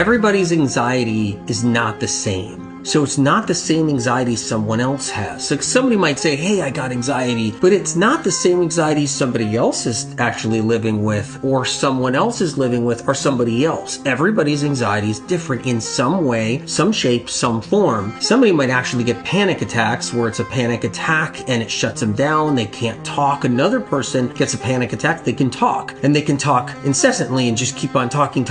Everybody's anxiety is not the same. So it's not the same anxiety someone else has. So somebody might say, hey, I got anxiety, but it's not the same anxiety somebody else is actually living with, or someone else is living with, or somebody else. Everybody's anxiety is different in some way, some shape, some form. Somebody might actually get panic attacks where it's a panic attack and it shuts them down. They can't talk. Another person gets a panic attack. They can talk, and they can talk incessantly and just keep on talking.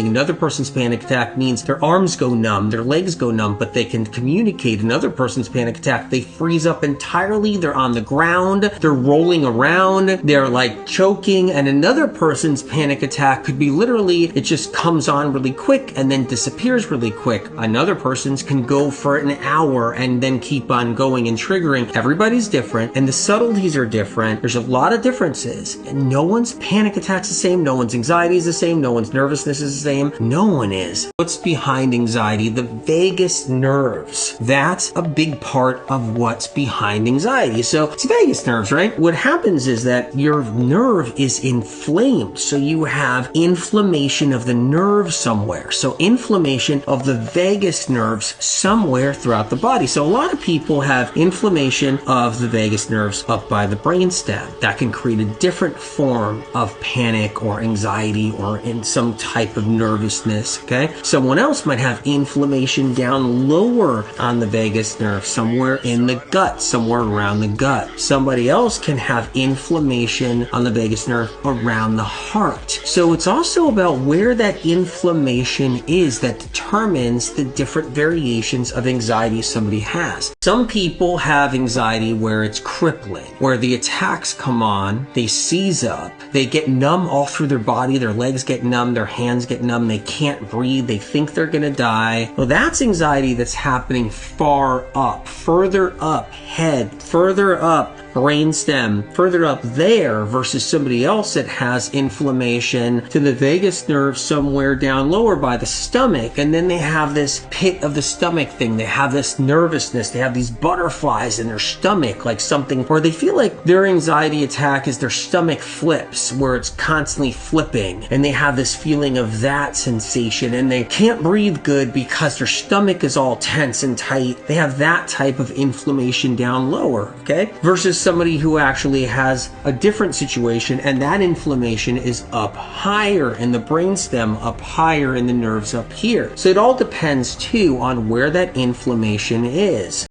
Another person's panic attack means their arms go numb, their legs go numb, but they can communicate. Another person's panic attack, they freeze up entirely, they're on the ground, they're rolling around, they're like choking. And another person's panic attack could be literally, it just comes on really quick and then disappears really quick. Another person's can go for an hour and then keep on going and triggering. Everybody's different, and the subtleties are different. There's a lot of differences, and no one's panic attack's the same, no one's anxiety is the same, no one's nervousness is the same. No one is. What's behind anxiety? The vagus nerves. That's a big part of what's behind anxiety. So it's vagus nerves, right? What happens is that your nerve is inflamed. So you have inflammation of the nerve somewhere. So inflammation of the vagus nerves somewhere throughout the body. So a lot of people have inflammation of the vagus nerves up by the brainstem. That can create a different form of panic or anxiety or in some type of nervousness, okay? Someone else might have inflammation down lower on the vagus nerve, somewhere in the gut, somewhere around the gut. Somebody else can have inflammation on the vagus nerve around the heart. So it's also about where that inflammation is that determines the different variations of anxiety somebody has. Some people have anxiety where it's crippling, where the attacks come on, they seize up, they get numb all through their body, their legs get numb, their hands get numb, they can't breathe, they think they're gonna die. Well, that's anxiety that's happening far up, further up head, further up brainstem, further up there, versus somebody else that has inflammation to the vagus nerve somewhere down lower by the stomach, and then they have this pit of the stomach thing, they have this nervousness, they have these butterflies in their stomach, like something, or they feel like their anxiety attack is their stomach flips, where it's constantly flipping, and they have this feeling of that sensation, and they can't breathe good because their stomach is all tense and tight. They have that type of inflammation down lower, okay? Versus somebody who actually has a different situation, and that inflammation is up higher in the brainstem, up higher in the nerves up here. So it all depends too on where that inflammation is.